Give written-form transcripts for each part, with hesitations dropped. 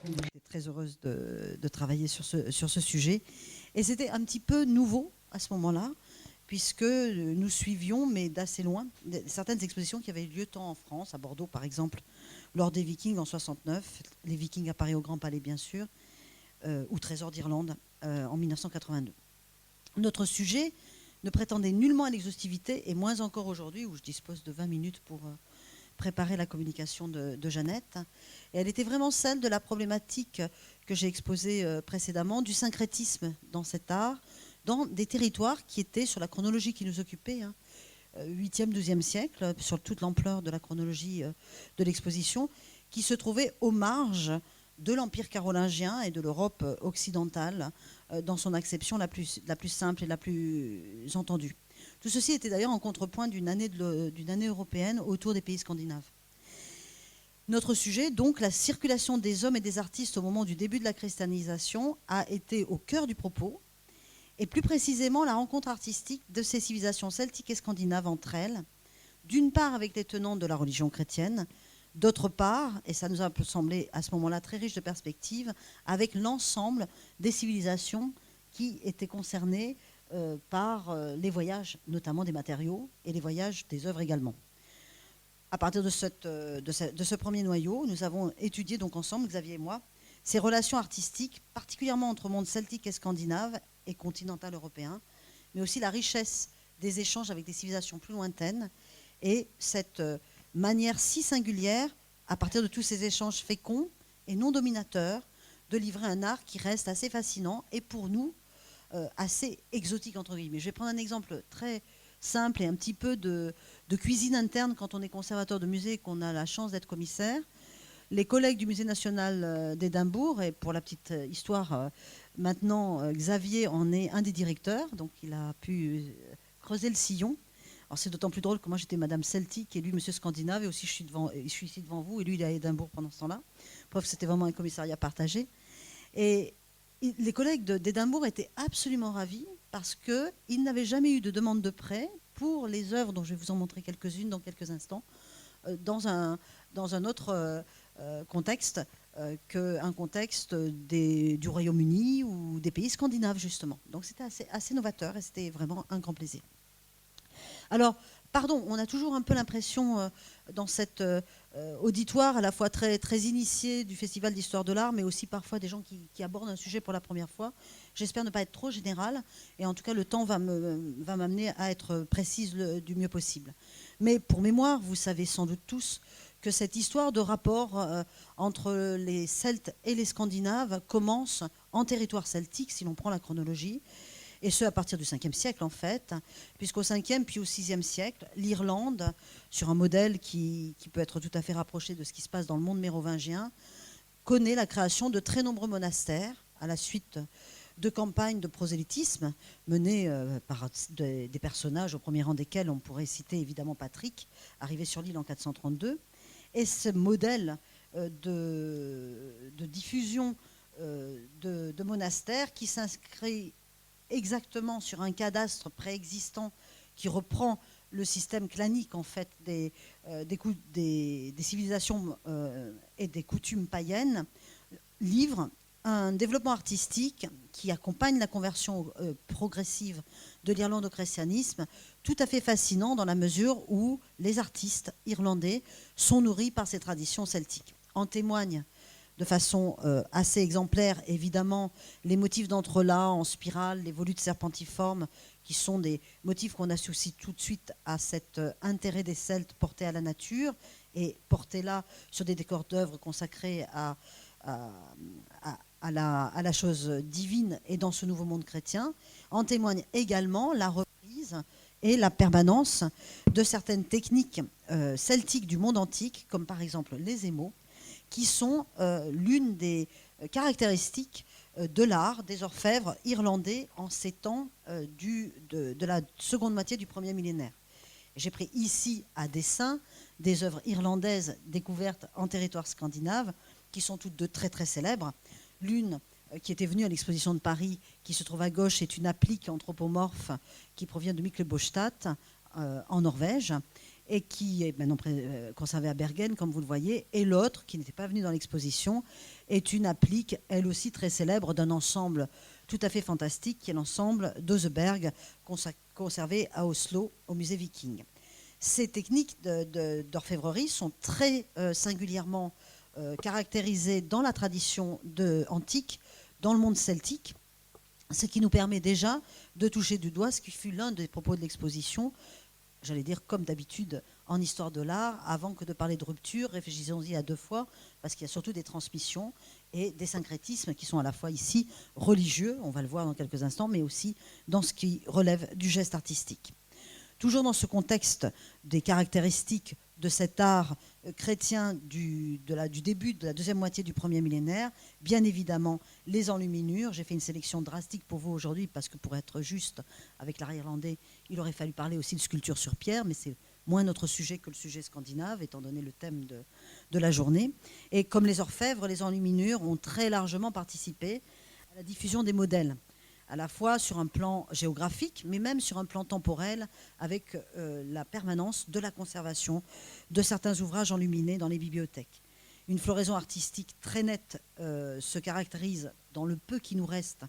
J'étais très heureuse de travailler sur ce sujet. Et c'était un petit peu nouveau à ce moment-là, puisque nous suivions, mais d'assez loin, certaines expositions qui avaient eu lieu tant en France, à Bordeaux par exemple, lors des Vikings en 69, les Vikings à Paris au Grand Palais bien sûr, ou Trésor d'Irlande en 1982. Notre sujet ne prétendait nullement à l'exhaustivité, et moins encore aujourd'hui, où je dispose de 20 minutes pour préparer la communication de Jeannette. Et elle était vraiment celle de la problématique que j'ai exposée précédemment, du syncrétisme dans cet art, dans des territoires qui étaient, sur la chronologie qui nous occupait, 8e, 12e siècle, sur toute l'ampleur de la chronologie de l'exposition, qui se trouvaient aux marges de l'Empire carolingien et de l'Europe occidentale dans son acception la plus simple et la plus entendue. Tout ceci était d'ailleurs en contrepoint d'une année européenne autour des pays scandinaves. Notre sujet, donc, la circulation des hommes et des artistes au moment du début de la christianisation, a été au cœur du propos, et plus précisément la rencontre artistique de ces civilisations celtiques et scandinaves entre elles, d'une part avec les tenants de la religion chrétienne, d'autre part, et ça nous a semblé à ce moment-là très riche de perspectives, avec l'ensemble des civilisations qui étaient concernées par les voyages, notamment des matériaux, et les voyages des œuvres également. À partir de ce premier noyau, nous avons étudié donc ensemble, Xavier et moi, ces relations artistiques, particulièrement entre monde celtique et scandinave et continental européen, mais aussi la richesse des échanges avec des civilisations plus lointaines et cette manière si singulière, à partir de tous ces échanges féconds et non dominateurs, de livrer un art qui reste assez fascinant et pour nous assez exotique entre guillemets. Je vais prendre un exemple très simple et un petit peu de cuisine interne quand on est conservateur de musée et qu'on a la chance d'être commissaire. Les collègues du Musée national d'Édimbourg, et pour la petite histoire, maintenant Xavier en est un des directeurs, donc il a pu creuser le sillon. Alors c'est d'autant plus drôle que moi j'étais Madame Celtique et lui Monsieur Scandinave, et aussi je suis ici devant vous et lui il est à Édimbourg pendant ce temps-là. Preuve que c'était vraiment un commissariat partagé. Et les collègues d'Édimbourg étaient absolument ravis parce qu'ils n'avaient jamais eu de demande de prêt pour les œuvres dont je vais vous en montrer quelques-unes dans quelques instants, dans un autre contexte qu'un contexte du Royaume-Uni ou des pays scandinaves justement. Donc c'était assez novateur et c'était vraiment un grand plaisir. Alors, pardon, on a toujours un peu l'impression dans cet auditoire à la fois très, très initié du Festival d'Histoire de l'Art, mais aussi parfois des gens qui abordent un sujet pour la première fois. J'espère ne pas être trop générale, et en tout cas le temps va m'amener à être précise du mieux possible. Mais pour mémoire, vous savez sans doute tous que cette histoire de rapport entre les Celtes et les Scandinaves commence en territoire celtique, si l'on prend la chronologie, et ce à partir du 5e siècle en fait, puisqu'au 5e puis au 6e siècle, l'Irlande, sur un modèle qui peut être tout à fait rapproché de ce qui se passe dans le monde mérovingien, connaît la création de très nombreux monastères à la suite de campagnes de prosélytisme menées par des personnages, au premier rang desquels on pourrait citer évidemment Patrick, arrivé sur l'île en 432. Et ce modèle de diffusion de monastères qui s'inscrit exactement sur un cadastre préexistant qui reprend le système clanique en fait des civilisations et des coutumes païennes, livre un développement artistique qui accompagne la conversion progressive de l'Irlande au christianisme, tout à fait fascinant dans la mesure où les artistes irlandais sont nourris par ces traditions celtiques. En témoignent de façon assez exemplaire, évidemment, les motifs d'entrelacs en spirale, les volutes serpentiformes, qui sont des motifs qu'on associe tout de suite à cet intérêt des Celtes porté à la nature et porté là sur des décors d'œuvres consacrés à la chose divine et dans ce nouveau monde chrétien. En témoigne également la reprise et la permanence de certaines techniques celtiques du monde antique, comme par exemple les émaux, qui sont l'une des caractéristiques de l'art des orfèvres irlandais en ces temps de la seconde moitié du premier millénaire. J'ai pris ici à dessein des œuvres irlandaises découvertes en territoire scandinave, qui sont toutes deux très très célèbres. L'une qui était venue à l'exposition de Paris, qui se trouve à gauche, est une applique anthropomorphe qui provient de Myklebostad en Norvège, et qui est maintenant conservée à Bergen, comme vous le voyez. Et l'autre, qui n'était pas venue dans l'exposition, est une applique, elle aussi très célèbre, d'un ensemble tout à fait fantastique, qui est l'ensemble d'Oseberg, conservé à Oslo, au musée Viking. Ces techniques d'orfèvrerie sont très singulièrement caractérisées dans la tradition antique, dans le monde celtique, ce qui nous permet déjà de toucher du doigt ce qui fut l'un des propos de l'exposition. J'allais dire, comme d'habitude, en histoire de l'art, avant que de parler de rupture, réfléchissons-y à deux fois, parce qu'il y a surtout des transmissions et des syncrétismes qui sont à la fois ici religieux, on va le voir dans quelques instants, mais aussi dans ce qui relève du geste artistique. Toujours dans ce contexte des caractéristiques de cet art chrétien du début de la deuxième moitié du premier millénaire, bien évidemment les enluminures. J'ai fait une sélection drastique pour vous aujourd'hui parce que pour être juste avec l'art irlandais, il aurait fallu parler aussi de sculpture sur pierre, mais c'est moins notre sujet que le sujet scandinave, étant donné le thème de la journée. Et comme les orfèvres, les enluminures ont très largement participé à la diffusion des modèles, à la fois sur un plan géographique, mais même sur un plan temporel, avec la permanence de la conservation de certains ouvrages enluminés dans les bibliothèques. Une floraison artistique très nette se caractérise dans le peu qui nous reste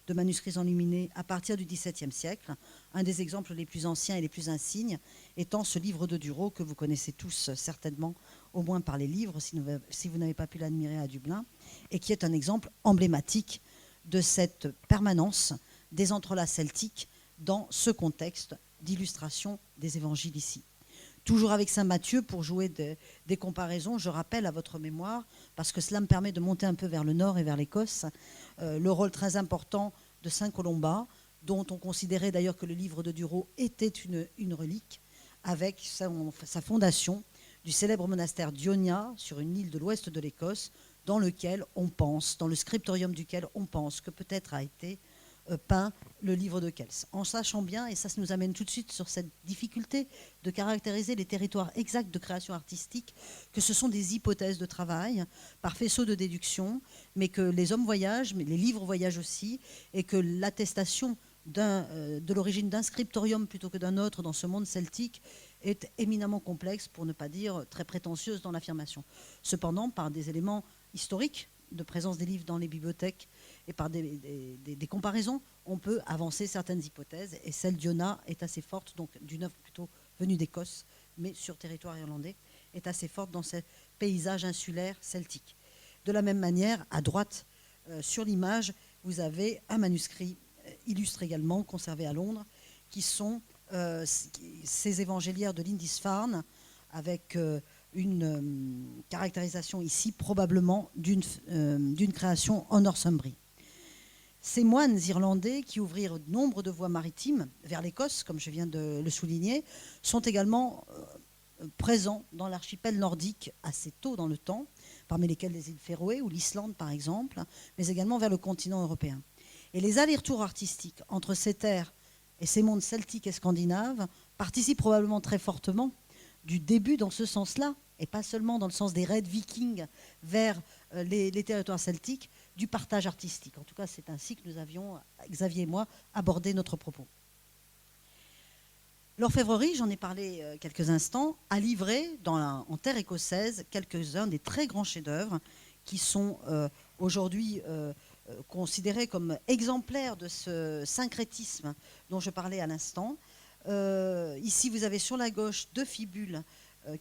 de manuscrits enluminés à partir du XVIIe siècle. Un des exemples les plus anciens et les plus insignes étant ce livre de Dureau que vous connaissez tous certainement, au moins par les livres, si vous n'avez pas pu l'admirer à Dublin, et qui est un exemple emblématique de cette permanence des entrelacs celtiques dans ce contexte d'illustration des évangiles ici. Toujours avec saint Matthieu, pour jouer des comparaisons, je rappelle à votre mémoire, parce que cela me permet de monter un peu vers le nord et vers l'Écosse, le rôle très important de saint Colomba, dont on considérait d'ailleurs que le livre de Dureau était une relique, avec sa fondation du célèbre monastère d'Ionia, sur une île de l'ouest de l'Écosse, dans lequel on pense, dans le scriptorium duquel on pense que peut-être a été peint le livre de Kells. En sachant bien, et ça nous amène tout de suite sur cette difficulté de caractériser les territoires exacts de création artistique, que ce sont des hypothèses de travail par faisceau de déduction, mais que les hommes voyagent, mais les livres voyagent aussi, et que l'attestation de l'origine d'un scriptorium plutôt que d'un autre dans ce monde celtique est éminemment complexe, pour ne pas dire très prétentieuse dans l'affirmation. Cependant, par des éléments historiques de présence des livres dans les bibliothèques et par des comparaisons, on peut avancer certaines hypothèses, et celle d'Iona est assez forte, donc d'une œuvre plutôt venue d'Écosse, mais sur territoire irlandais, est assez forte dans ce paysage insulaire celtique. De la même manière, à droite, sur l'image, vous avez un manuscrit illustre également, conservé à Londres, qui sont ces évangéliaires de Lindisfarne, avec une caractérisation ici probablement d'une création en Northumbrie. Ces moines irlandais qui ouvrirent nombre de voies maritimes vers l'Écosse, comme je viens de le souligner, sont également présents dans l'archipel nordique assez tôt dans le temps, parmi lesquels les îles Féroé ou l'Islande par exemple, mais également vers le continent européen. Et les allers-retours artistiques entre ces terres et ces mondes celtiques et scandinaves participent probablement très fortement du début dans ce sens-là, et pas seulement dans le sens des raids vikings vers les territoires celtiques, du partage artistique. En tout cas, c'est ainsi que nous avions, Xavier et moi, abordé notre propos. L'orfèvrerie, j'en ai parlé quelques instants, a livré en terre écossaise quelques-uns des très grands chefs-d'œuvre qui sont aujourd'hui considérés comme exemplaires de ce syncrétisme dont je parlais à l'instant. Ici, vous avez sur la gauche deux fibules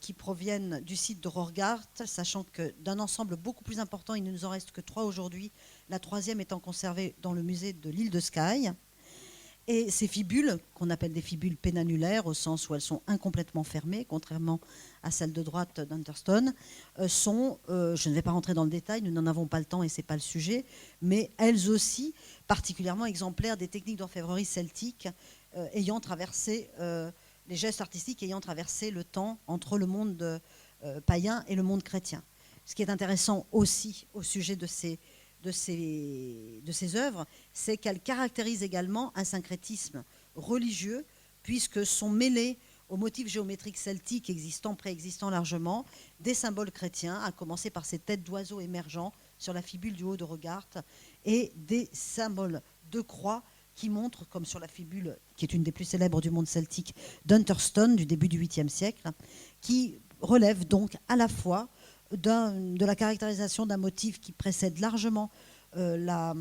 qui proviennent du site de Rorgart, sachant que d'un ensemble beaucoup plus important, il ne nous en reste que 3 aujourd'hui, la troisième étant conservée dans le musée de l'île de Skye. Et ces fibules, qu'on appelle des fibules pénannulaires, au sens où elles sont incomplètement fermées, contrairement à celles de droite d'Unterstone, sont, je ne vais pas rentrer dans le détail, nous n'en avons pas le temps et ce n'est pas le sujet, mais elles aussi particulièrement exemplaires des techniques d'orfèvrerie celtique ayant traversé, les gestes artistiques ayant traversé le temps entre le monde païen et le monde chrétien. Ce qui est intéressant aussi au sujet de ces œuvres, c'est qu'elles caractérisent également un syncrétisme religieux, puisque sont mêlés aux motifs géométriques celtiques préexistants largement, des symboles chrétiens, à commencer par ces têtes d'oiseaux émergents sur la fibule du haut de Rorgart, et des symboles de croix qui montre, comme sur la fibule, qui est une des plus célèbres du monde celtique, d'Unterstone, du début du 8e siècle, qui relève donc à la fois de la caractérisation d'un motif qui précède largement la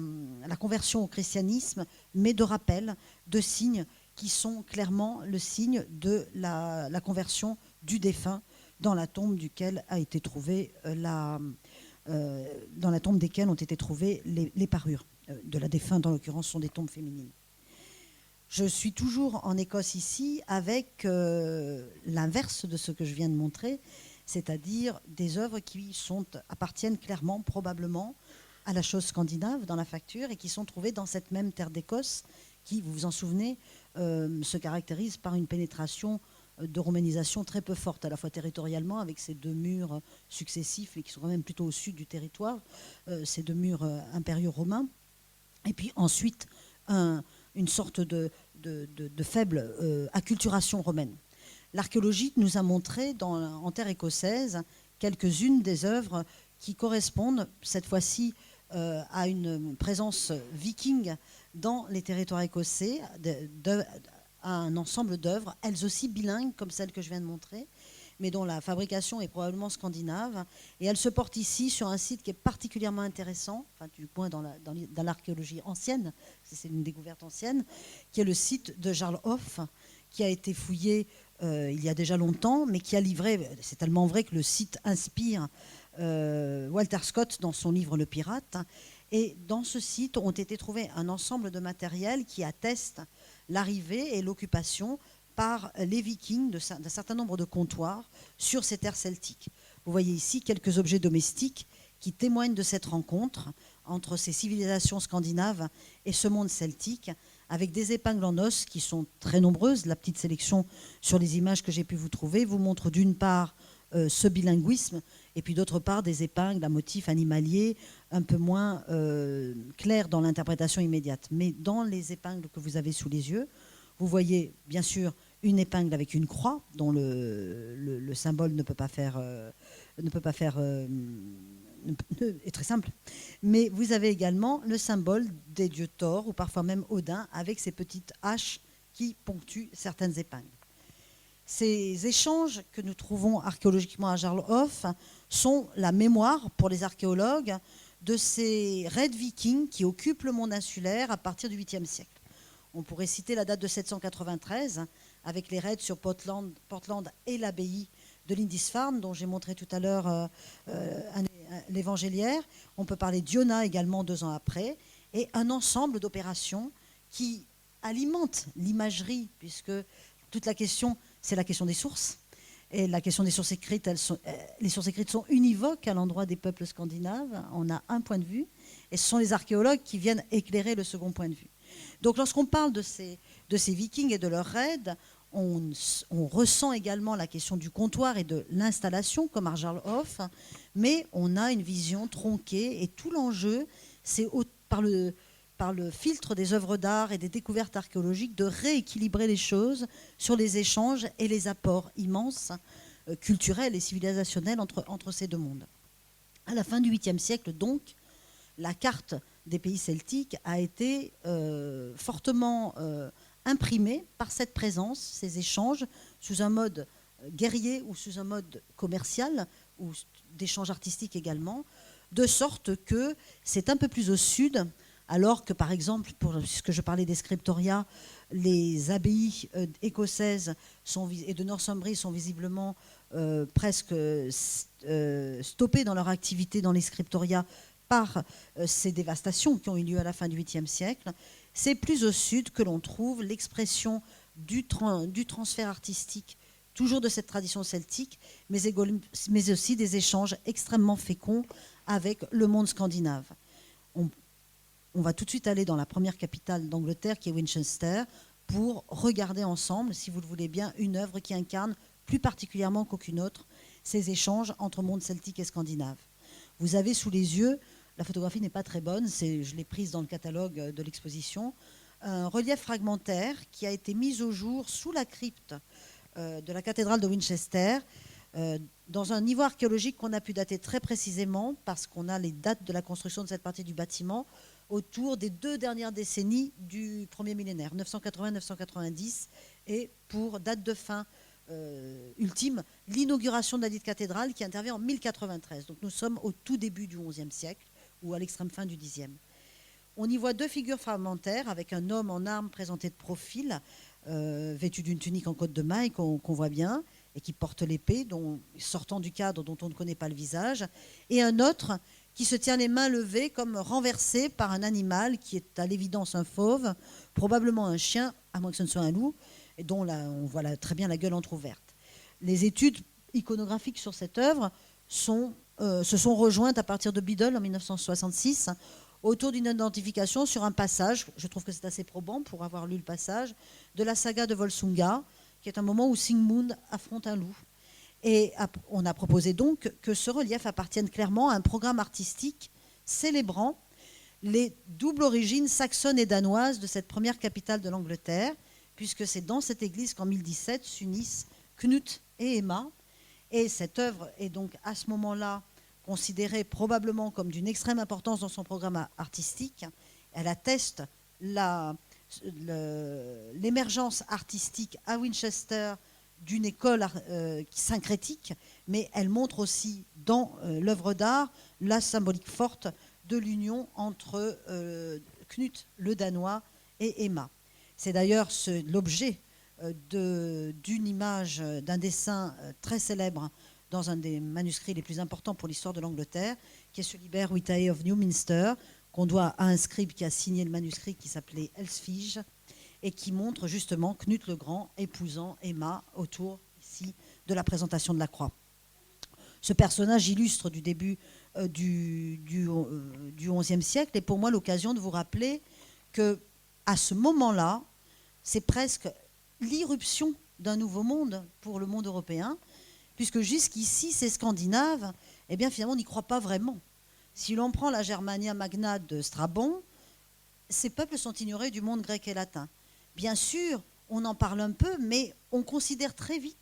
conversion au christianisme, mais de rappel de signes qui sont clairement le signe de la conversion du défunt dans la tombe duquel a été trouvée dans la tombe desquelles ont été trouvées les parures de la défunte, en l'occurrence, sont des tombes féminines. Je suis toujours en Écosse ici avec l'inverse de ce que je viens de montrer, c'est-à-dire des œuvres qui appartiennent clairement, probablement, à la chose scandinave dans la facture et qui sont trouvées dans cette même terre d'Écosse qui, vous vous en souvenez, se caractérise par une pénétration de romanisation très peu forte, à la fois territorialement, avec ces deux murs successifs et qui sont quand même plutôt au sud du territoire, ces deux murs impériaux romains, et puis ensuite une sorte de faible acculturation romaine. L'archéologie nous a montré en terre écossaise quelques-unes des œuvres qui correspondent cette fois-ci à une présence viking dans les territoires écossais, à un ensemble d'œuvres, elles aussi bilingues comme celles que je viens de montrer, mais dont la fabrication est probablement scandinave. Et elle se porte ici sur un site qui est particulièrement intéressant, enfin, du moins dans l'archéologie ancienne, c'est une découverte ancienne, qui est le site de Jarlhof, qui a été fouillé il y a déjà longtemps, mais qui a livré, c'est tellement vrai que le site inspire Walter Scott dans son livre Le Pirate. Et dans ce site ont été trouvés un ensemble de matériel qui atteste l'arrivée et l'occupation par les Vikings d'un certain nombre de comptoirs sur ces terres celtiques. Vous voyez ici quelques objets domestiques qui témoignent de cette rencontre entre ces civilisations scandinaves et ce monde celtique, avec des épingles en os qui sont très nombreuses. La petite sélection sur les images que j'ai pu vous trouver vous montre d'une part ce bilinguisme, et puis d'autre part des épingles à motifs animaliers un peu moins clairs dans l'interprétation immédiate. Mais dans les épingles que vous avez sous les yeux, vous voyez bien sûr une épingle avec une croix dont le symbole ne peut pas faire est très simple. Mais vous avez également le symbole des dieux Thor ou parfois même Odin avec ces petites haches qui ponctuent certaines épingles. Ces échanges que nous trouvons archéologiquement à Jarlhof sont la mémoire pour les archéologues de ces raids vikings qui occupent le monde insulaire à partir du 8e siècle. On pourrait citer la date de 793 avec les raids sur Portland et l'abbaye de Lindisfarne, dont j'ai montré tout à l'heure l'évangéliaire. On peut parler d'Iona également 2 ans après, et un ensemble d'opérations qui alimentent l'imagerie, puisque toute la question, c'est la question des sources. Et la question des sources écrites, les sources écrites sont univoques à l'endroit des peuples scandinaves. On a un point de vue, et ce sont les archéologues qui viennent éclairer le second point de vue. Donc lorsqu'on parle de ces vikings et de leurs raids, on ressent également la question du comptoir et de l'installation, comme à Jarlhof, mais on a une vision tronquée, et tout l'enjeu, c'est par le filtre des œuvres d'art et des découvertes archéologiques de rééquilibrer les choses sur les échanges et les apports immenses, culturels et civilisationnels entre ces deux mondes. À la fin du 8e siècle, donc, la carte des pays celtiques a été fortement imprimée par cette présence, ces échanges, sous un mode guerrier ou sous un mode commercial, ou d'échange artistique également, de sorte que c'est un peu plus au sud, alors que, par exemple, puisque je parlais des scriptoria, les abbayes écossaises et de Northumbrie sont visiblement presque stoppées dans leur activité dans les scriptoria par ces dévastations qui ont eu lieu à la fin du 8e siècle. C'est plus au sud que l'on trouve l'expression du transfert artistique, toujours de cette tradition celtique, mais aussi des échanges extrêmement féconds avec le monde scandinave. On va tout de suite aller dans la première capitale d'Angleterre, qui est Winchester, pour regarder ensemble, si vous le voulez bien, une œuvre qui incarne plus particulièrement qu'aucune autre ces échanges entre monde celtique et scandinave. Vous avez sous les yeux, la photographie n'est pas très bonne, je l'ai prise dans le catalogue de l'exposition, un relief fragmentaire qui a été mis au jour sous la crypte de la cathédrale de Winchester, dans un niveau archéologique qu'on a pu dater très précisément, parce qu'on a les dates de la construction de cette partie du bâtiment, autour des 2 dernières décennies du premier millénaire, 980-990, et pour date de fin ultime, l'inauguration de la dite cathédrale qui intervient en 1093. Donc nous sommes au tout début du XIe siècle ou à l'extrême fin du Xe. On y voit 2 figures fragmentaires avec un homme en armes présenté de profil, vêtu d'une tunique en côte de maille qu'on voit bien et qui porte l'épée, sortant du cadre dont on ne connaît pas le visage, et un autre qui se tient les mains levées comme renversé par un animal qui est à l'évidence un fauve, probablement un chien, à moins que ce ne soit un loup, et dont là, on voit très bien la gueule entrouverte. Les études iconographiques sur cette œuvre se sont rejointes à partir de Biddle en 1966 autour d'une identification sur un passage, je trouve que c'est assez probant pour avoir lu le passage, de la saga de Volsunga, qui est un moment où Sigmund affronte un loup. Et on a proposé donc que ce relief appartienne clairement à un programme artistique célébrant les doubles origines saxonnes et danoises de cette première capitale de l'Angleterre, puisque c'est dans cette église qu'en 1017 s'unissent Knut et Emma. Et cette œuvre est donc à ce moment-là considérée probablement comme d'une extrême importance dans son programme artistique. Elle atteste l'émergence artistique à Winchester d'une école syncrétique, mais elle montre aussi dans l'œuvre d'art la symbolique forte de l'union entre Knut le Danois et Emma. C'est d'ailleurs l'objet d'une image, d'un dessin très célèbre dans un des manuscrits les plus importants pour l'histoire de l'Angleterre, qui est ce Liber Vitae of Newminster, qu'on doit à un scribe qui a signé le manuscrit qui s'appelait Elfswige, et qui montre justement Knut le Grand épousant Emma autour ici de la présentation de la croix. Ce personnage illustre du début du XIe siècle est pour moi l'occasion de vous rappeler que à ce moment-là, c'est presque l'irruption d'un nouveau monde pour le monde européen, puisque jusqu'ici, ces Scandinaves, eh bien finalement, on n'y croit pas vraiment. Si l'on prend la Germania Magna de Strabon, ces peuples sont ignorés du monde grec et latin. Bien sûr, on en parle un peu, mais on considère très vite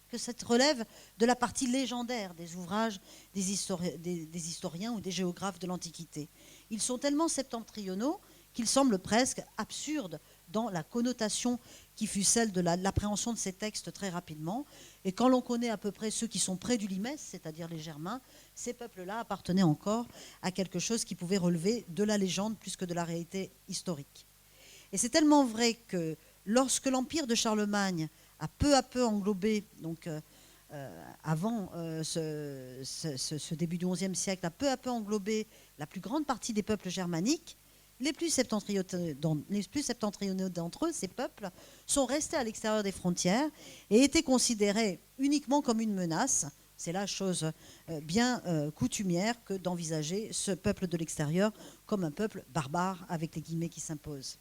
que ça relève de la partie légendaire des ouvrages des historiens ou des géographes de l'Antiquité. Ils sont tellement septentrionaux qu'il semble presque absurde dans la connotation qui fut celle de l'appréhension de ces textes très rapidement. Et quand l'on connaît à peu près ceux qui sont près du Limès, c'est-à-dire les Germains, ces peuples-là appartenaient encore à quelque chose qui pouvait relever de la légende plus que de la réalité historique. Et c'est tellement vrai que lorsque l'empire de Charlemagne a peu à peu englobé, donc avant ce début du XIe siècle, a peu à peu englobé la plus grande partie des peuples germaniques, les plus septentrionaux d'entre eux, ces peuples, sont restés à l'extérieur des frontières et étaient considérés uniquement comme une menace. C'est la chose bien coutumière que d'envisager ce peuple de l'extérieur comme un peuple barbare, avec les guillemets qui s'imposent.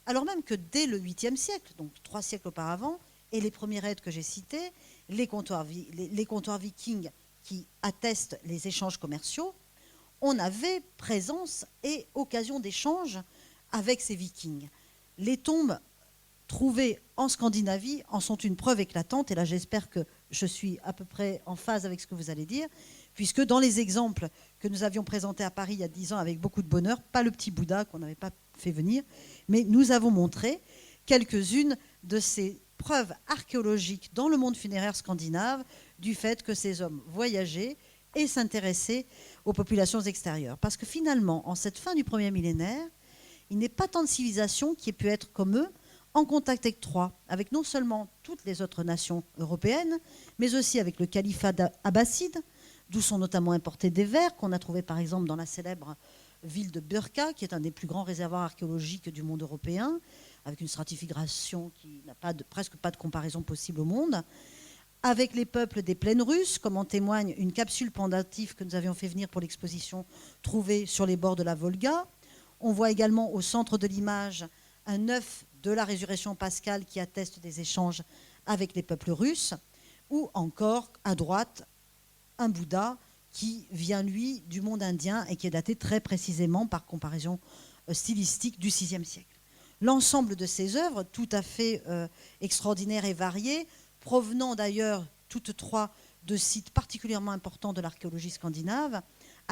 Alors même que dès le 8e siècle, donc 3 siècles auparavant, et les premiers raids que j'ai cités, les comptoirs vikings qui attestent les échanges commerciaux, on avait présence et occasion d'échanges avec ces vikings. Les tombes trouvées en Scandinavie en sont une preuve éclatante, et là j'espère que je suis à peu près en phase avec ce que vous allez dire, puisque dans les exemples que nous avions présentés à Paris il y a 10 ans avec beaucoup de bonheur, pas le petit Bouddha qu'on n'avait pas fait venir, mais nous avons montré quelques-unes de ces preuves archéologiques dans le monde funéraire scandinave du fait que ces hommes voyageaient et s'intéresser aux populations extérieures. Parce que finalement, en cette fin du premier millénaire, il n'est pas tant de civilisation qui ait pu être comme eux, en contact étroit avec non seulement toutes les autres nations européennes, mais aussi avec le califat abbasside, d'où sont notamment importés des vers qu'on a trouvés par exemple dans la célèbre ville de Burqa, qui est un des plus grands réservoirs archéologiques du monde européen, avec une stratification qui n'a presque pas de comparaison possible au monde, avec les peuples des plaines russes, comme en témoigne une capsule pendative que nous avions fait venir pour l'exposition trouvée sur les bords de la Volga. On voit également au centre de l'image un œuf de la résurrection pascale qui atteste des échanges avec les peuples russes, ou encore à droite un Bouddha qui vient, lui, du monde indien et qui est daté très précisément par comparaison stylistique du VIe siècle. L'ensemble de ces œuvres, tout à fait extraordinaires et variées, provenant d'ailleurs toutes trois de sites particulièrement importants de l'archéologie scandinave,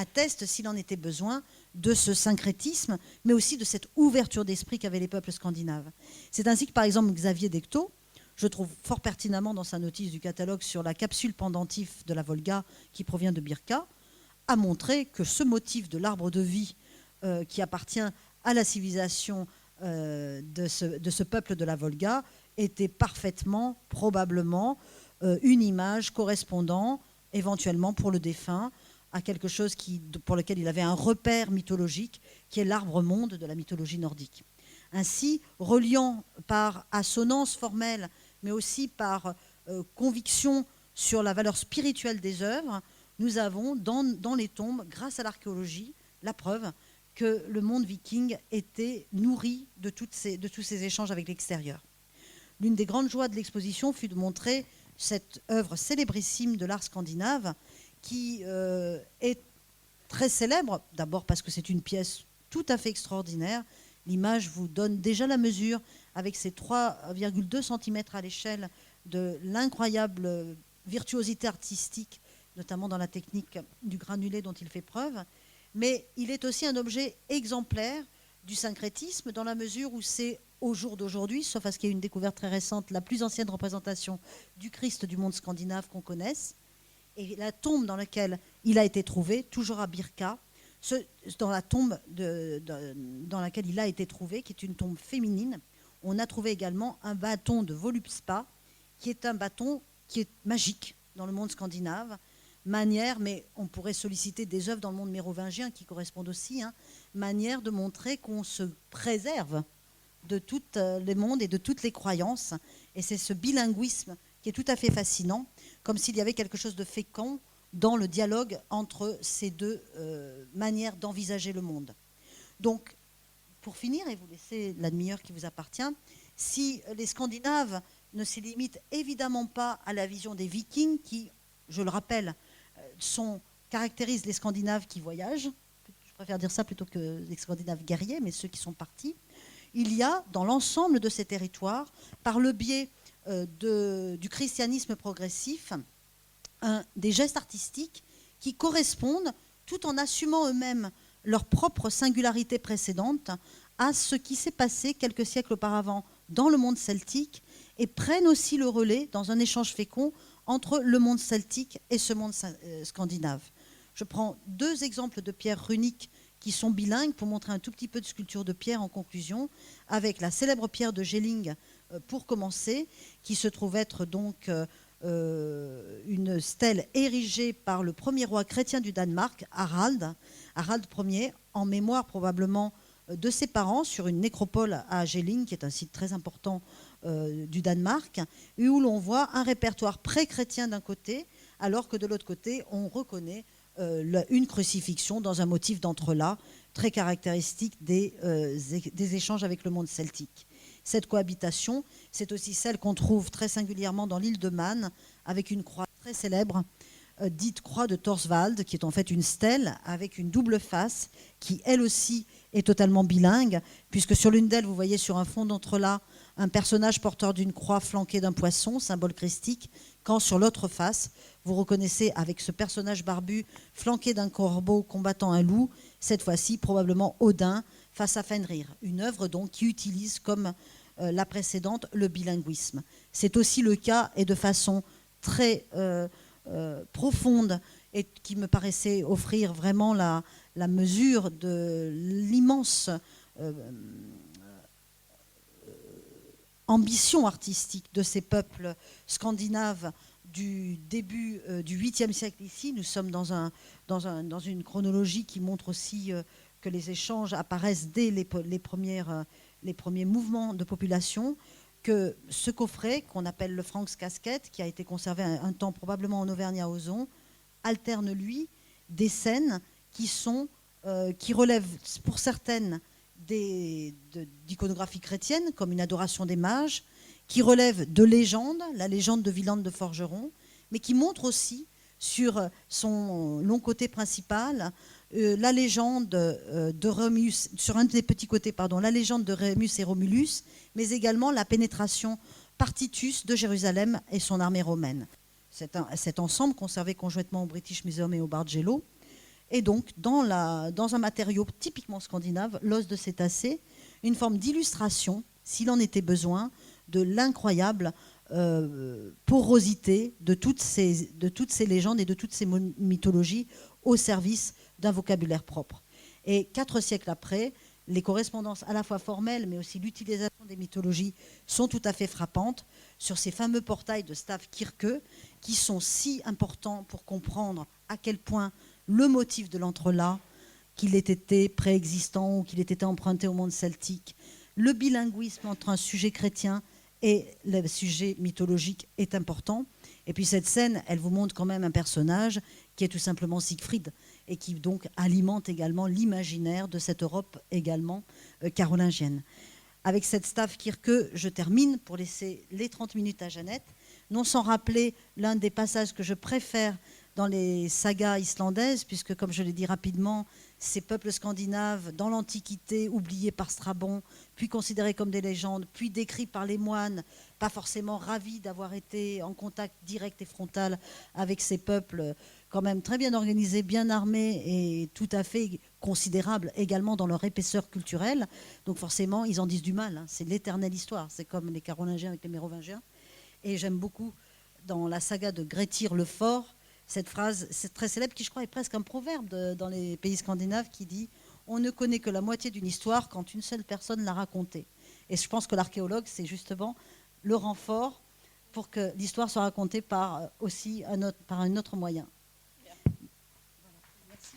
atteste, s'il en était besoin, de ce syncrétisme, mais aussi de cette ouverture d'esprit qu'avaient les peuples scandinaves. C'est ainsi que, par exemple, Xavier Decto, je trouve fort pertinemment dans sa notice du catalogue sur la capsule pendentif de la Volga qui provient de Birka, a montré que ce motif de l'arbre de vie qui appartient à la civilisation de ce peuple de la Volga était parfaitement, probablement, une image correspondant éventuellement pour le défunt à quelque chose pour lequel il avait un repère mythologique qui est l'arbre-monde de la mythologie nordique. Ainsi, reliant par assonance formelle, mais aussi par conviction sur la valeur spirituelle des œuvres, nous avons dans les tombes, grâce à l'archéologie, la preuve que le monde viking était nourri de tous ces échanges avec l'extérieur. L'une des grandes joies de l'exposition fut de montrer cette œuvre célébrissime de l'art scandinave qui est très célèbre, d'abord parce que c'est une pièce tout à fait extraordinaire. L'image vous donne déjà la mesure, avec ses 3,2 cm à l'échelle, de l'incroyable virtuosité artistique, notamment dans la technique du granulé dont il fait preuve. Mais il est aussi un objet exemplaire du syncrétisme, dans la mesure où c'est au jour d'aujourd'hui, sauf à ce qu'il y ait une découverte très récente, la plus ancienne représentation du Christ du monde scandinave qu'on connaisse. Et la tombe dans laquelle il a été trouvé, toujours à Birka, dans la tombe dans laquelle il a été trouvé, qui est une tombe féminine, on a trouvé également un bâton de Volupspa, qui est un bâton qui est magique dans le monde scandinave, manière, mais on pourrait solliciter des œuvres dans le monde mérovingien qui correspondent aussi, manière de montrer qu'on se préserve de tous les mondes et de toutes les croyances. Et c'est ce bilinguisme qui est tout à fait fascinant, comme s'il y avait quelque chose de fécond dans le dialogue entre ces deux manières d'envisager le monde. Donc, pour finir, et vous laissez la demi-heure qui vous appartient, si les Scandinaves ne se limitent évidemment pas à la vision des Vikings, qui, je le rappelle, caractérisent les Scandinaves qui voyagent, je préfère dire ça plutôt que les Scandinaves guerriers, mais ceux qui sont partis, il y a dans l'ensemble de ces territoires, par le biais du christianisme progressif, des gestes artistiques qui correspondent, tout en assumant eux-mêmes leur propre singularité précédente, à ce qui s'est passé quelques siècles auparavant dans le monde celtique, et prennent aussi le relais dans un échange fécond entre le monde celtique et ce monde scandinave. Je prends 2 exemples de pierres runiques qui sont bilingues pour montrer un tout petit peu de sculpture de pierre en conclusion, avec la célèbre pierre de Gelling pour commencer, qui se trouve être donc une stèle érigée par le premier roi chrétien du Danemark, Harald Ier, en mémoire probablement de ses parents, sur une nécropole à Gelling, qui est un site très important du Danemark, et où l'on voit un répertoire pré-chrétien d'un côté, alors que de l'autre côté, on reconnaît une crucifixion dans un motif d'entrelacs très caractéristique des échanges avec le monde celtique. Cette cohabitation, c'est aussi celle qu'on trouve très singulièrement dans l'île de Man, avec une croix très célèbre, dite croix de Torsvald, qui est en fait une stèle avec une double face, qui elle aussi est totalement bilingue, puisque sur l'une d'elles, vous voyez sur un fond d'entrelacs un personnage porteur d'une croix flanqué d'un poisson, symbole christique, quand sur l'autre face, vous reconnaissez avec ce personnage barbu flanqué d'un corbeau combattant un loup, cette fois-ci probablement Odin face à Fenrir, une œuvre donc qui utilise comme la précédente le bilinguisme. C'est aussi le cas, et de façon très profonde, et qui me paraissait offrir vraiment la mesure de l'immense ambition artistique de ces peuples scandinaves du début du 8e siècle ici. Nous sommes dans une chronologie qui montre aussi que les échanges apparaissent dès les premiers mouvements de population, que ce coffret, qu'on appelle le Franks Casket, qui a été conservé un temps probablement en Auvergne à Ozon, alterne, lui, des scènes qui relèvent pour certaines d'iconographie chrétienne, comme une adoration des mages, qui relèvent de légendes, la légende de Villande de Forgeron, mais qui montre aussi sur son long côté principal la légende de Rémus, sur un des petits côtés, la légende de Rémus et Romulus, mais également la pénétration par Titus de Jérusalem et son armée romaine. Cet ensemble, conservé conjointement au British Museum et au Bargello, et donc dans un matériau typiquement scandinave, l'os de cétacé, une forme d'illustration, s'il en était besoin, de l'incroyable porosité de toutes ces légendes et de toutes ces mythologies au service d'un vocabulaire propre. Et 4 siècles après, les correspondances à la fois formelles, mais aussi l'utilisation des mythologies sont tout à fait frappantes sur ces fameux portails de Stavkirke qui sont si importants pour comprendre à quel point le motif de l'entrelac, qu'il ait été préexistant ou qu'il ait été emprunté au monde celtique, le bilinguisme entre un sujet chrétien et le sujet mythologique est important. Et puis cette scène, elle vous montre quand même un personnage qui est tout simplement Siegfried et qui donc alimente également l'imaginaire de cette Europe également carolingienne. Avec cette Stavkirke, je termine pour laisser les 30 minutes à Jeannette, non sans rappeler l'un des passages que je préfère dans les sagas islandaises, puisque comme je l'ai dit rapidement, ces peuples scandinaves, dans l'Antiquité, oubliés par Strabon, puis considérés comme des légendes, puis décrits par les moines, pas forcément ravis d'avoir été en contact direct et frontal avec ces peuples, quand même très bien organisés, bien armés et tout à fait considérables également dans leur épaisseur culturelle. Donc forcément, ils en disent du mal. Hein. C'est l'éternelle histoire. C'est comme les Carolingiens avec les Mérovingiens. Et j'aime beaucoup, dans la saga de Grettir le Fort, cette phrase, c'est très célèbre, qui je crois est presque un proverbe dans les pays scandinaves, qui dit « On ne connaît que la moitié d'une histoire quand une seule personne l'a racontée ». Et je pense que l'archéologue, c'est justement le renfort pour que l'histoire soit racontée par un autre moyen. Voilà. Merci.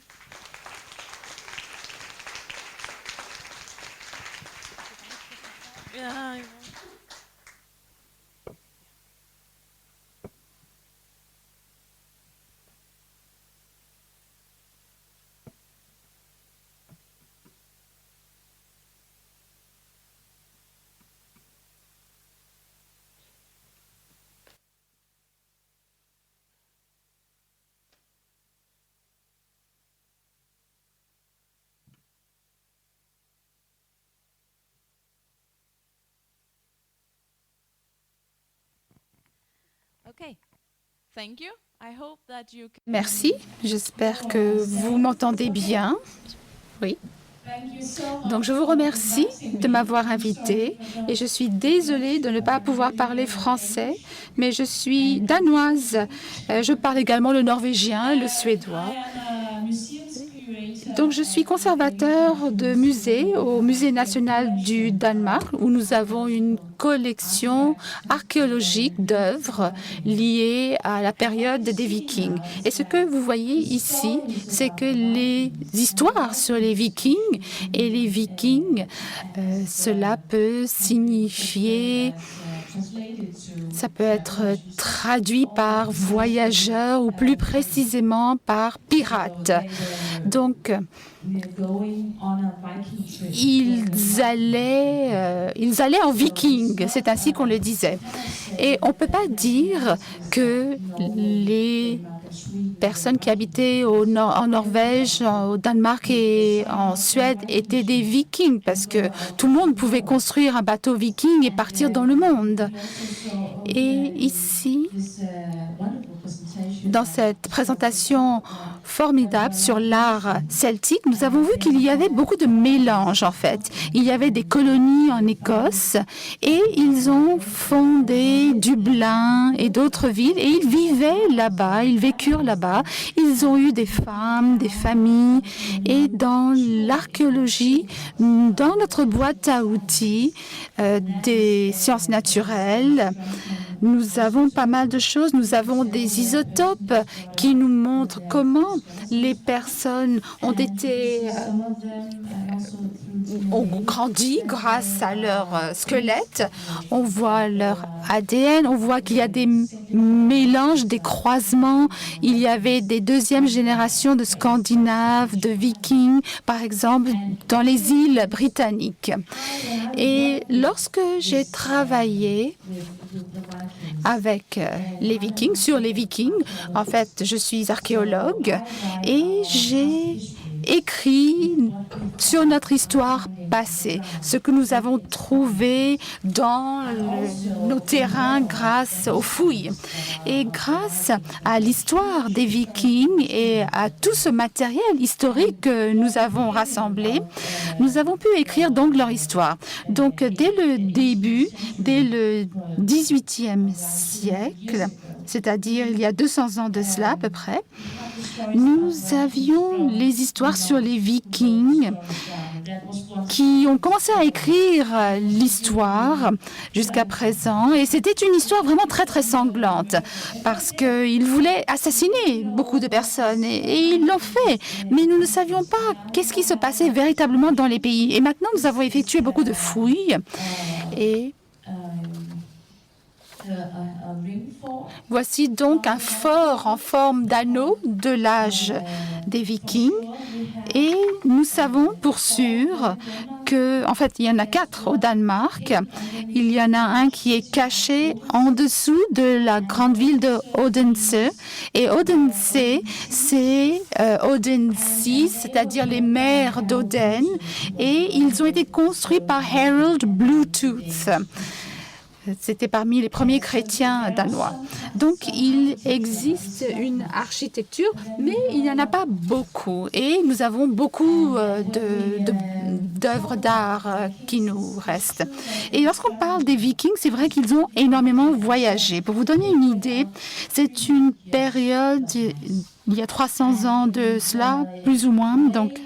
Merci, j'espère que vous m'entendez bien. Oui. Donc, je vous remercie de m'avoir invité et je suis désolée de ne pas pouvoir parler français, mais je suis danoise. Je parle également le norvégien et le suédois. Donc, je suis conservateur de musée au Musée national du Danemark, où nous avons une collection archéologique d'œuvres liées à la période des Vikings. Et ce que vous voyez ici, c'est que les histoires sur les Vikings et les Vikings, cela peut signifier... Ça peut être traduit par voyageurs ou plus précisément par pirates. Donc, ils allaient en viking, c'est ainsi qu'on le disait. Et on ne peut pas dire que les personnes qui habitaient en Norvège, au Danemark et en Suède étaient des vikings parce que tout le monde pouvait construire un bateau viking et partir dans le monde. Et ici, dans cette présentation formidable sur l'art celtique, nous avons vu qu'il y avait beaucoup de mélanges en fait. Il y avait des colonies en Écosse et ils ont fondé Dublin et d'autres villes et ils vivaient là-bas, ils vécurent là-bas. Ils ont eu des femmes, des familles et dans l'archéologie, dans notre boîte à outils des sciences naturelles, nous avons pas mal de choses. Nous avons des isotopes qui nous montrent comment les personnes ont grandi grâce à leur squelette. On voit leur ADN, on voit qu'il y a des mélanges, des croisements. Il y avait des deuxièmes générations de Scandinaves, de Vikings, par exemple, dans les îles britanniques. Et lorsque j'ai travaillé avec les Vikings, sur les Vikings, en fait, je suis archéologue et j'ai écrit sur notre histoire passée, ce que nous avons trouvé dans nos terrains grâce aux fouilles. Et grâce à l'histoire des Vikings et à tout ce matériel historique que nous avons rassemblé, nous avons pu écrire donc leur histoire. Donc, dès le début, dès le XVIIIe siècle, c'est-à-dire il y a 200 ans de cela à peu près, nous avions les histoires sur les Vikings qui ont commencé à écrire l'histoire jusqu'à présent. Et c'était une histoire vraiment très, très sanglante parce qu'ils voulaient assassiner beaucoup de personnes et ils l'ont fait. Mais nous ne savions pas qu'est-ce qui se passait véritablement dans les pays. Et maintenant, nous avons effectué beaucoup de fouilles et voici donc un fort en forme d'anneau de l'âge des Vikings. Et nous savons pour sûr que, en fait, il y en a 4 au Danemark. Il y en a un qui est caché en dessous de la grande ville de Odense. Et Odense, c'est Odense, c'est-à-dire les mers d'Oden. Et ils ont été construits par Harold Bluetooth. C'était parmi les premiers chrétiens danois. Donc, il existe une architecture, mais il n'y en a pas beaucoup. Et nous avons beaucoup d'œuvres d'art qui nous restent. Et lorsqu'on parle des Vikings, c'est vrai qu'ils ont énormément voyagé. Pour vous donner une idée, c'est une période, il y a 300 ans de cela, plus ou moins. Donc,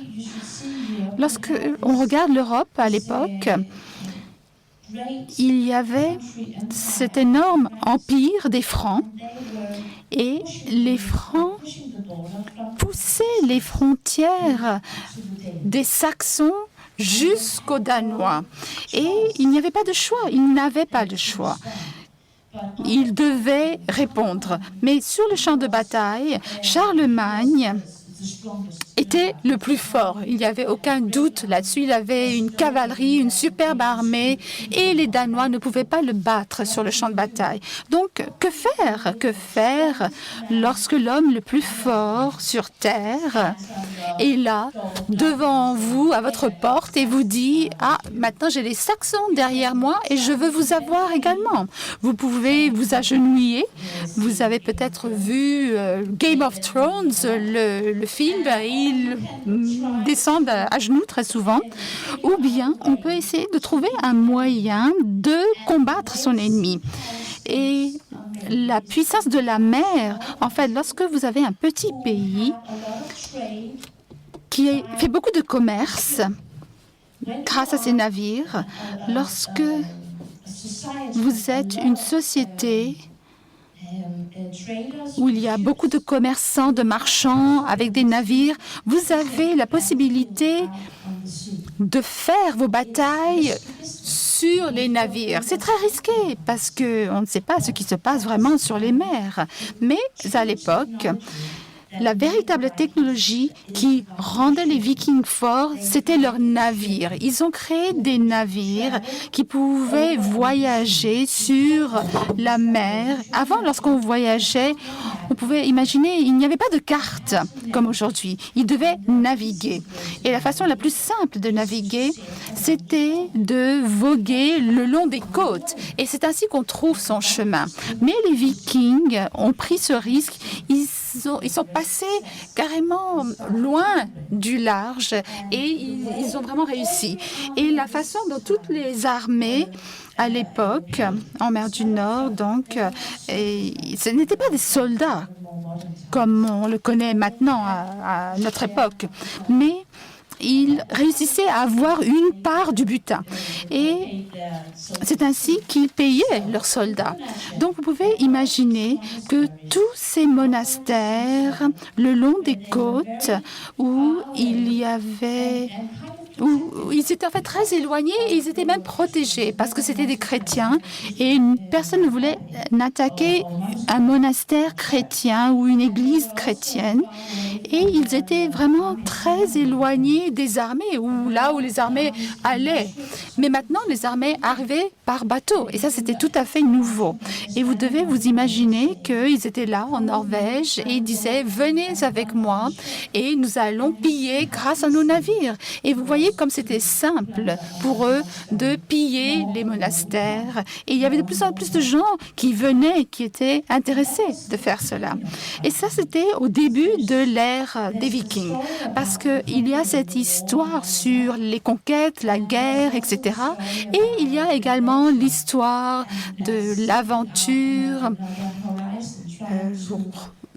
lorsque on regarde l'Europe à l'époque, il y avait cet énorme empire des Francs et les Francs poussaient les frontières des Saxons jusqu'aux Danois. Et il n'y avait pas de choix, ils n'avaient pas de choix. Ils devaient répondre. Mais sur le champ de bataille, Charlemagne était le plus fort. Il n'y avait aucun doute là-dessus. Il avait une cavalerie, une superbe armée et les Danois ne pouvaient pas le battre sur le champ de bataille. Donc, que faire? Que faire lorsque l'homme le plus fort sur Terre est là, devant vous, à votre porte et vous dit « Ah, maintenant j'ai les Saxons derrière moi et je veux vous avoir également. » Vous pouvez vous agenouiller. Vous avez peut-être vu Game of Thrones, le film. Ils descendent à genoux très souvent. Ou bien, on peut essayer de trouver un moyen de combattre son ennemi. Et la puissance de la mer, en fait, lorsque vous avez un petit pays qui fait beaucoup de commerce grâce à ses navires, lorsque vous êtes une société où il y a beaucoup de commerçants, de marchands avec des navires, vous avez la possibilité de faire vos batailles sur les navires. C'est très risqué parce qu'on ne sait pas ce qui se passe vraiment sur les mers. Mais à l'époque, la véritable technologie qui rendait les Vikings forts, c'était leurs navires. Ils ont créé des navires qui pouvaient voyager sur la mer. Avant, lorsqu'on voyageait, on pouvait imaginer, il n'y avait pas de carte comme aujourd'hui. Ils devaient naviguer. Et la façon la plus simple de naviguer, c'était de voguer le long des côtes. Et c'est ainsi qu'on trouve son chemin. Mais les Vikings ont pris ce risque. Ils sont passés carrément loin du large et ils ont vraiment réussi. Et la façon dont toutes les armées à l'époque, en mer du Nord, donc, ce n'étaient pas des soldats comme on le connaît maintenant à notre époque, mais ils réussissaient à avoir une part du butin. Et c'est ainsi qu'ils payaient leurs soldats. Donc, vous pouvez imaginer que tous ces monastères, le long des côtes, où il y avait où ils étaient en fait très éloignés et ils étaient même protégés parce que c'était des chrétiens et personne ne voulait attaquer un monastère chrétien ou une église chrétienne. Et ils étaient vraiment très éloignés des armées, ou là où les armées allaient. Mais maintenant, les armées arrivaient par bateau. Et ça, c'était tout à fait nouveau. Et vous devez vous imaginer qu'ils étaient là en Norvège et ils disaient « Venez avec moi et nous allons piller grâce à nos navires ». Et vous voyez comme c'était simple pour eux de piller les monastères. Et il y avait de plus en plus de gens qui venaient, qui étaient intéressés de faire cela. Et ça, c'était au début de l'ère des Vikings. Parce qu'il y a cette histoire sur les conquêtes, la guerre, etc. Et il y a également l'histoire de l'aventure,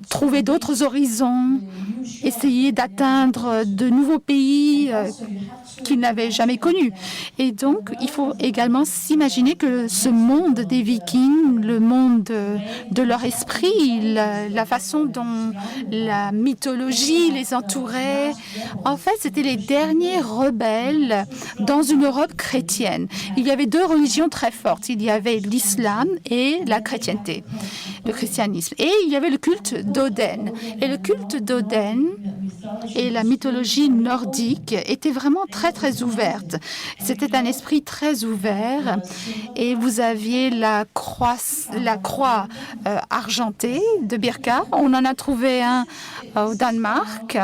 trouver d'autres horizons, essayer d'atteindre de nouveaux pays qu'ils n'avaient jamais connus. Et donc, il faut également s'imaginer que ce monde des Vikings, le monde de leur esprit, la façon dont la mythologie les entourait, en fait, c'était les derniers rebelles dans une Europe chrétienne. Il y avait deux religions très fortes. Il y avait l'islam et la chrétienté, le christianisme. Et il y avait le culte d'Oden. Et le culte d'Oden et la mythologie nordique étaient vraiment très, très ouvertes. C'était un esprit très ouvert. Et vous aviez la croix argentée de Birka. On en a trouvé un au Danemark.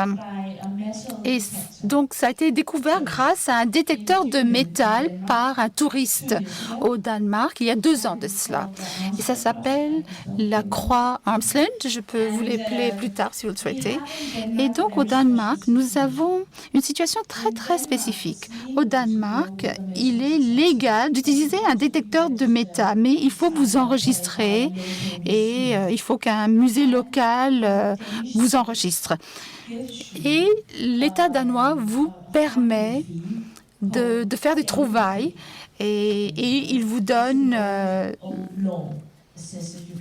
Et donc, ça a été découvert grâce à un détecteur de métal par un touriste au Danemark il y a 2 ans de cela. Et ça s'appelle la croix Armsland. Je peux vous l'appeler plus tard si vous le souhaitez. Et donc, au Danemark, nous avons une situation très, très spécifique. Au Danemark, il est légal d'utiliser un détecteur de métal, mais il faut vous enregistrer et il faut qu'un musée local vous enregistre. Et l'État danois vous permet de faire des trouvailles et il vous donne...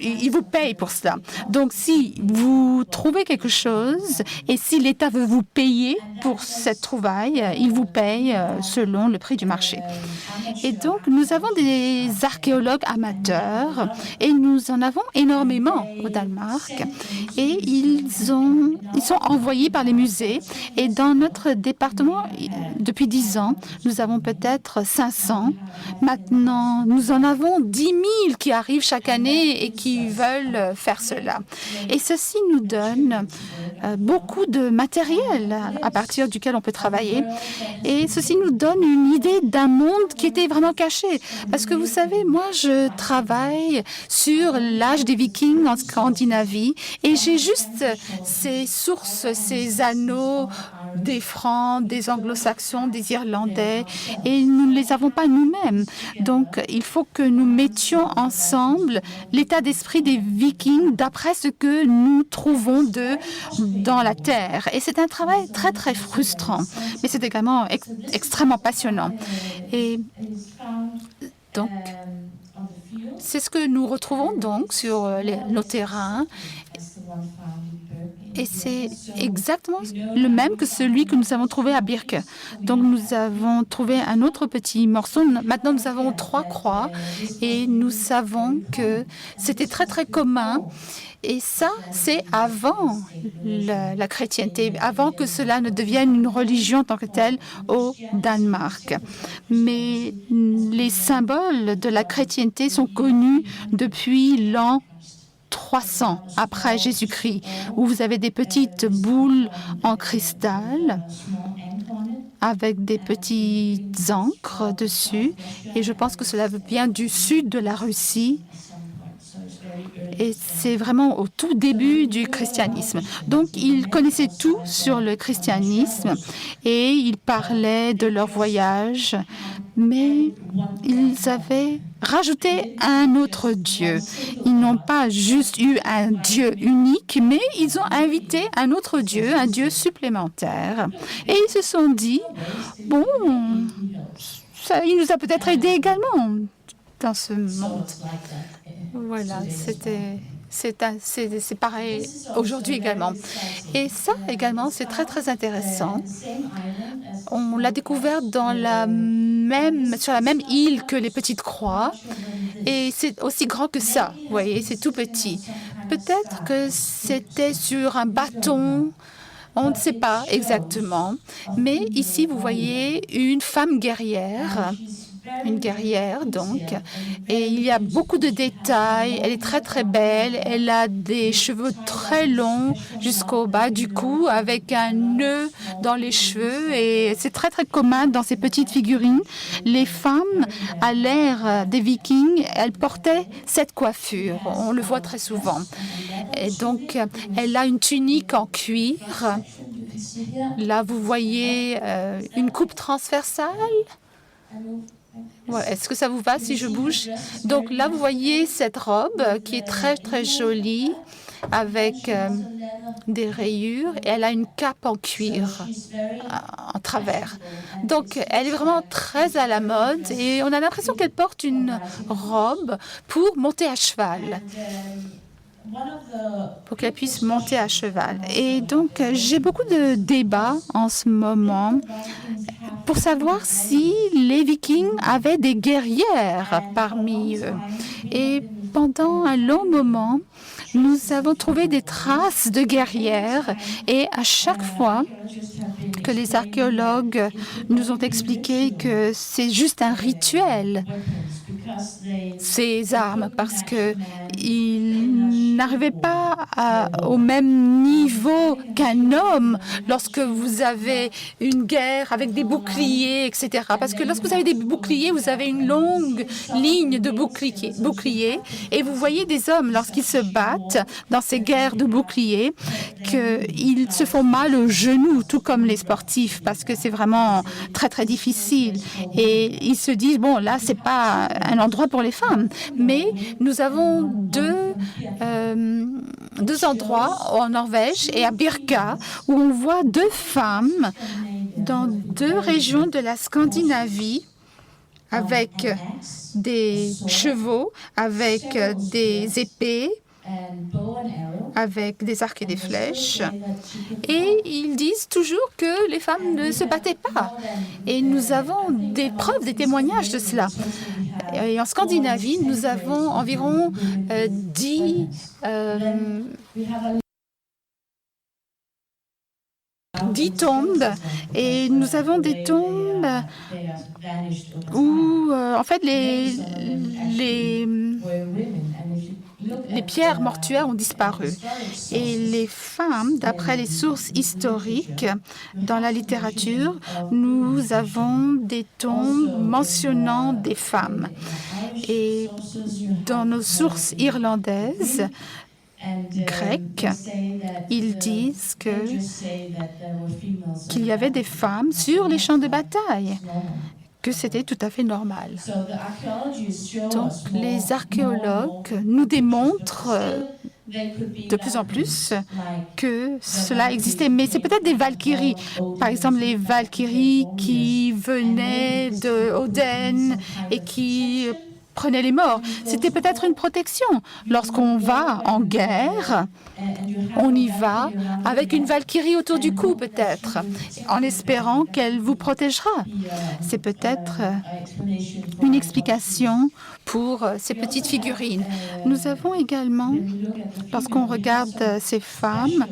il vous paye pour cela. Donc, si vous trouvez quelque chose et si l'État veut vous payer pour cette trouvaille, il vous paye selon le prix du marché. Et donc, nous avons des archéologues amateurs et nous en avons énormément au Danemark. Et ils sont envoyés par les musées. Et dans notre département, depuis 10 ans, nous avons peut-être 500. Maintenant, nous en avons 10 000 qui arrivent chaque année et qui veulent faire cela. Et ceci nous donne beaucoup de matériel à partir duquel on peut travailler. Et ceci nous donne une idée d'un monde qui était vraiment caché. Parce que vous savez, moi, je travaille sur l'âge des Vikings en Scandinavie et j'ai juste ces sources, ces anneaux des Francs, des Anglo-Saxons, des Irlandais, et nous ne les avons pas nous-mêmes. Donc, il faut que nous mettions ensemble l'état d'esprit des Vikings d'après ce que nous trouvons dans la terre. Et c'est un travail très, très frustrant, mais c'est également extrêmement passionnant. Et donc, c'est ce que nous retrouvons donc sur nos terrains. Et c'est exactement le même que celui que nous avons trouvé à Birke. Donc, nous avons trouvé un autre petit morceau. Maintenant, nous avons 3 croix et nous savons que c'était très, très commun. Et ça, c'est avant la chrétienté, avant que cela ne devienne une religion en tant que telle au Danemark. Mais les symboles de la chrétienté sont connus depuis l'an 300 après Jésus-Christ, où vous avez des petites boules en cristal avec des petites encres dessus. Et je pense que cela vient du sud de la Russie. Et c'est vraiment au tout début du christianisme. Donc, ils connaissaient tout sur le christianisme et ils parlaient de leur voyage, mais ils avaient rajouté un autre Dieu. Ils n'ont pas juste eu un Dieu unique, mais ils ont invité un autre Dieu, un Dieu supplémentaire. Et ils se sont dit, bon, ça, il nous a peut-être aidés également dans ce monde. Voilà, c'était C'est pareil aujourd'hui également. Et ça également, c'est très, très intéressant. On l'a découvert sur la même île que les Petites Croix. Et c'est aussi grand que ça. Vous voyez, c'est tout petit. Peut-être que c'était sur un bâton. On ne sait pas exactement. Mais ici, vous voyez une femme guerrière. Une guerrière, donc. Et il y a beaucoup de détails. Elle est très, très belle. Elle a des cheveux très longs jusqu'au bas du cou, avec un nœud dans les cheveux. Et c'est très, très commun dans ces petites figurines. Les femmes, à l'ère des Vikings, elles portaient cette coiffure. On le voit très souvent. Et donc, elle a une tunique en cuir. Là, vous voyez une coupe transversale. Ouais, est-ce que ça vous va si je bouge? Donc là, vous voyez cette robe qui est très, très jolie avec des rayures et elle a une cape en cuir en travers. Donc, elle est vraiment très à la mode et on a l'impression qu'elle porte une robe pour monter à cheval. Pour qu'elle puisse monter à cheval. Et donc, j'ai beaucoup de débats en ce moment pour savoir si les Vikings avaient des guerrières parmi eux. Et pendant un long moment, nous avons trouvé des traces de guerrières et à chaque fois que les archéologues nous ont expliqué que c'est juste un rituel, ces armes, parce qu'ils n'arrivaient pas au même niveau qu'un homme lorsque vous avez une guerre avec des boucliers, etc. Parce que lorsque vous avez des boucliers, vous avez une longue ligne de boucliers et vous voyez des hommes, lorsqu'ils se battent dans ces guerres de boucliers, qu'ils se font mal aux genoux, tout comme les sportifs, parce que c'est vraiment très, très difficile. Et ils se disent, bon, là, c'est pas un endroit pour les femmes. Mais nous avons deux endroits en Norvège et à Birka où on voit deux femmes dans deux régions de la Scandinavie avec des chevaux, avec des épées, avec des arcs et des flèches. Et ils disent toujours que les femmes ne se battaient pas. Et nous avons des preuves, des témoignages de cela. Et en Scandinavie, nous avons environ 10 tombes. Et nous avons des tombes où, en fait, les pierres mortuaires ont disparu. Et les femmes, d'après les sources historiques dans la littérature, nous avons des tombes mentionnant des femmes. Et dans nos sources irlandaises, grecques, ils disent qu'il y avait des femmes sur les champs de bataille, que c'était tout à fait normal. Donc, les archéologues nous démontrent de plus en plus que cela existait. Mais c'est peut-être des valkyries. Par exemple, les valkyries qui venaient de Odin et qui prenaient les morts. C'était peut-être une protection. Lorsqu'on va en guerre, on y va avec une valkyrie autour du cou, peut-être, en espérant qu'elle vous protégera. C'est peut-être une explication pour ces petites figurines. Nous avons également, lorsqu'on regarde ces femmes,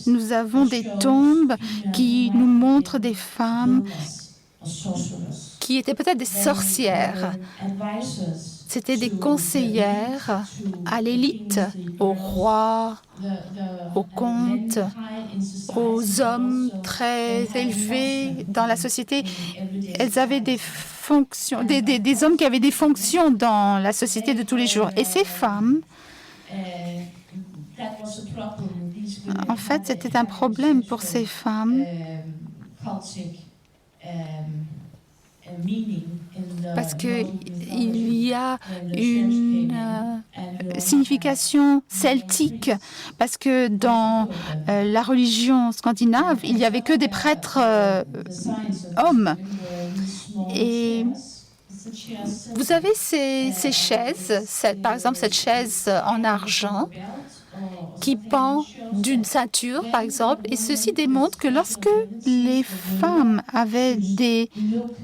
nous avons des tombes qui nous montrent des femmes qui étaient peut-être des sorcières. C'était des conseillères à l'élite, au roi, aux comtes, aux hommes très élevés dans la société. Elles avaient des fonctions, des hommes qui avaient des fonctions dans la société de tous les jours. Et ces femmes, en fait, c'était un problème pour ces femmes parce qu'il y a une signification celtique, parce que dans la religion scandinave, il n'y avait que des prêtres hommes. Et Vous avez ces chaises, par exemple cette chaise en argent qui pend d'une ceinture, par exemple, et ceci démontre que lorsque les femmes avaient des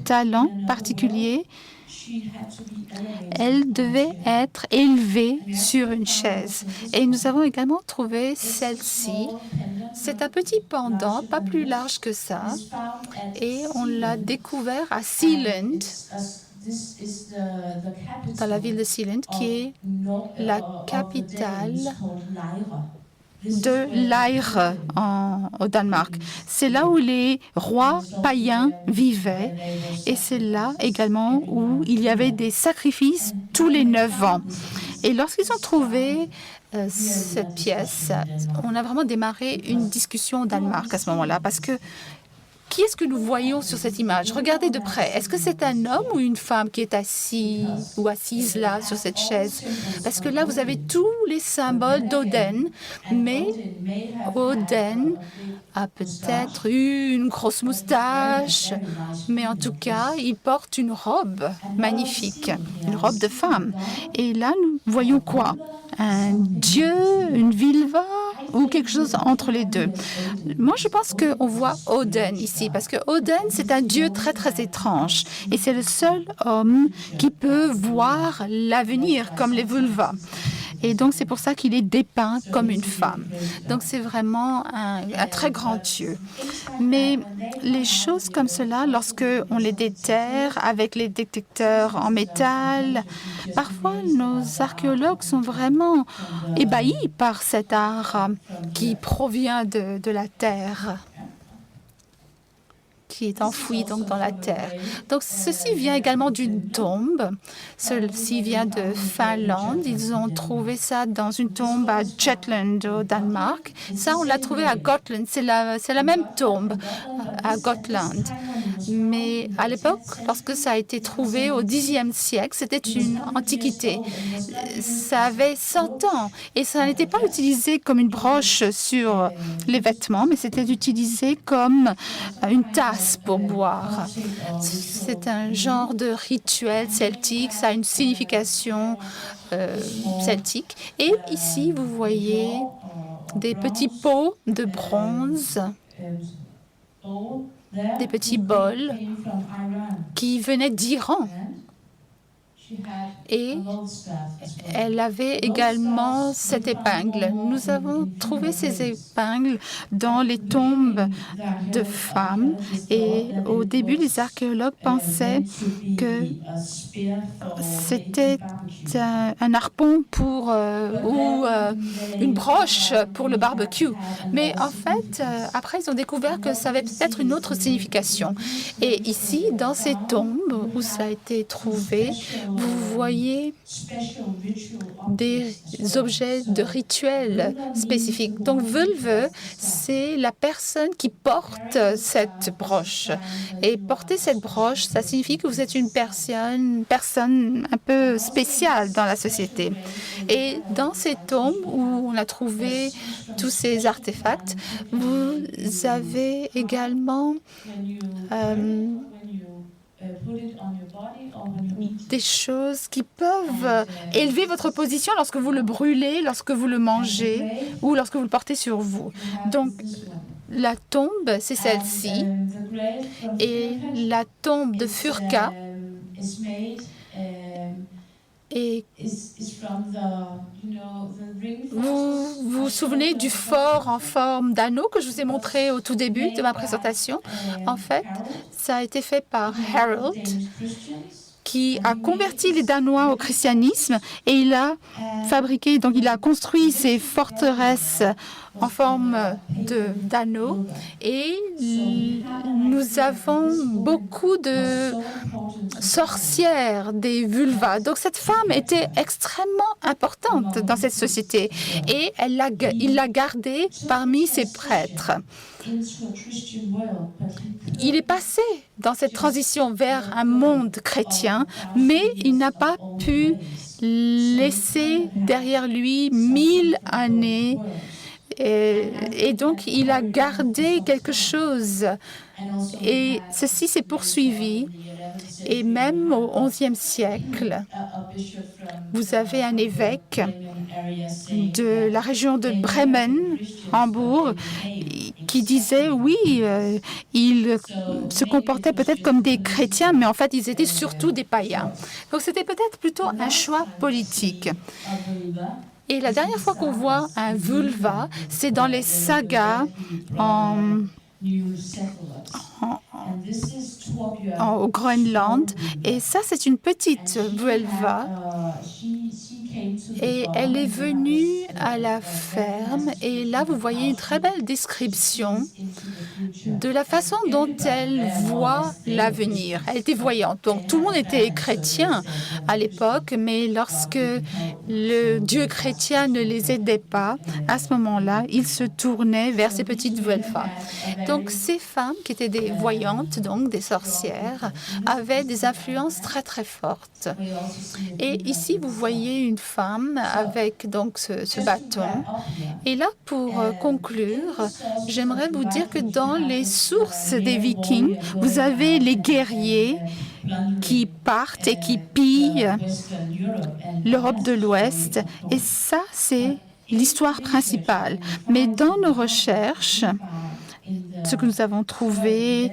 talents particuliers, elles devaient être élevées sur une chaise. Et nous avons également trouvé celle-ci. C'est un petit pendant, pas plus large que ça, et on l'a découvert à Sealand, dans la ville de Sealand, qui est la capitale de l'Aire au Danemark. C'est là où les rois païens vivaient et c'est là également où il y avait des sacrifices tous les 9 ans. Et lorsqu'ils ont trouvé cette pièce, on a vraiment démarré une discussion au Danemark à ce moment-là parce que qui est-ce que nous voyons sur cette image? Regardez de près. Est-ce que c'est un homme ou une femme qui est assis ou assise là, sur cette chaise? Parce que là, vous avez tous les symboles d'Oden, mais Oden a peut-être eu une grosse moustache, mais en tout cas, il porte une robe magnifique, une robe de femme. Et là, nous voyons quoi? Un dieu, une vulva ou quelque chose entre les deux. Moi, je pense qu'on voit Oden ici, parce que Oden, c'est un dieu très, très étrange. Et c'est le seul homme qui peut voir l'avenir, comme les vulvas. Et donc, c'est pour ça qu'il est dépeint comme une femme. Donc, c'est vraiment un très grand dieu. Mais les choses comme cela, lorsque on les déterre avec les détecteurs en métal, parfois, nos archéologues sont vraiment ébahis par cet art qui provient de la terre, qui est enfoui donc dans la terre. Donc ceci vient également d'une tombe. Ceci vient de Finlande. Ils ont trouvé ça dans une tombe à Jutland au Danemark. Ça, on l'a trouvé à Gotland. C'est la même tombe à Gotland. Mais à l'époque, lorsque ça a été trouvé au Xe siècle, c'était une antiquité. Ça avait 100 ans et ça n'était pas utilisé comme une broche sur les vêtements, mais c'était utilisé comme une tasse pour boire. C'est un genre de rituel celtique, ça a une signification celtique. Et ici, vous voyez des petits pots de bronze, des petits bols qui venaient d'Iran. Et elle avait également cette épingle. Nous avons trouvé ces épingles dans les tombes de femmes. Et au début, les archéologues pensaient que c'était un harpon ou une broche pour le barbecue. Mais en fait, après, ils ont découvert que ça avait peut-être une autre signification. Et ici, dans ces tombes où ça a été trouvé, vous voyez des objets de rituel spécifiques. Donc, völve, c'est la personne qui porte cette broche. Et porter cette broche, ça signifie que vous êtes une personne un peu spéciale dans la société. Et dans ces tombes où on a trouvé tous ces artefacts, vous avez également des choses qui peuvent élever votre position lorsque vous le brûlez, lorsque vous le mangez ou lorsque vous le portez sur vous. Donc, la tombe, c'est celle-ci. Et la tombe de Furka et vous vous souvenez du fort en forme d'anneau que je vous ai montré au tout début de ma présentation? En fait, ça a été fait par Harold, qui a converti les Danois au christianisme et il a fabriqué, donc il a construit ces forteresses en forme d'anneaux et nous avons beaucoup de sorcières, des vulvas. Donc cette femme était extrêmement importante dans cette société et il l'a gardée parmi ses prêtres. Il est passé dans cette transition vers un monde chrétien, mais il n'a pas pu laisser derrière lui 1000 années Et donc, il a gardé quelque chose. Et ceci s'est poursuivi. Et même au XIe siècle, vous avez un évêque de la région de Bremen, Hambourg, qui disait, oui, ils se comportaient peut-être comme des chrétiens, mais en fait, ils étaient surtout des païens. Donc, c'était peut-être plutôt un choix politique. Et la dernière fois qu'on voit un vulva, c'est dans les sagas au Groenland. Et ça, c'est une petite vulva. Et elle est venue à la ferme. Et là, vous voyez une très belle description de la façon dont elle voit l'avenir. Elle était voyante. Donc, tout le monde était chrétien à l'époque, mais lorsque le Dieu chrétien ne les aidait pas, à ce moment-là, ils se tournaient vers ces petites vulvas. Donc, ces femmes qui étaient des voyantes, donc des sorcières, avaient des influences très, très fortes. Et ici, vous voyez une femme avec donc ce bâton. Et là, pour conclure, j'aimerais vous dire que dans les sources des Vikings, vous avez les guerriers qui partent et qui pillent l'Europe de l'Ouest. Et ça, c'est l'histoire principale. Mais dans nos recherches, ce que nous avons trouvé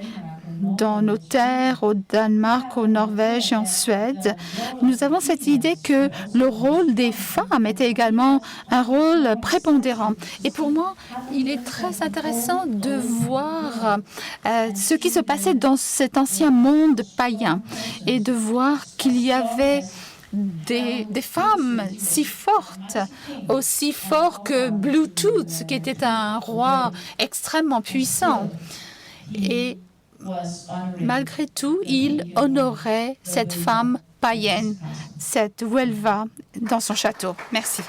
dans nos terres, au Danemark, au Norvège et en Suède, nous avons cette idée que le rôle des femmes était également un rôle prépondérant. Et pour moi, il est très intéressant de voir ce qui se passait dans cet ancien monde païen et de voir qu'il y avait des femmes si fortes, aussi fortes que Bluetooth, qui était un roi extrêmement puissant. Et malgré tout, il honorait cette femme païenne, cette Vuelva, dans son château. Merci.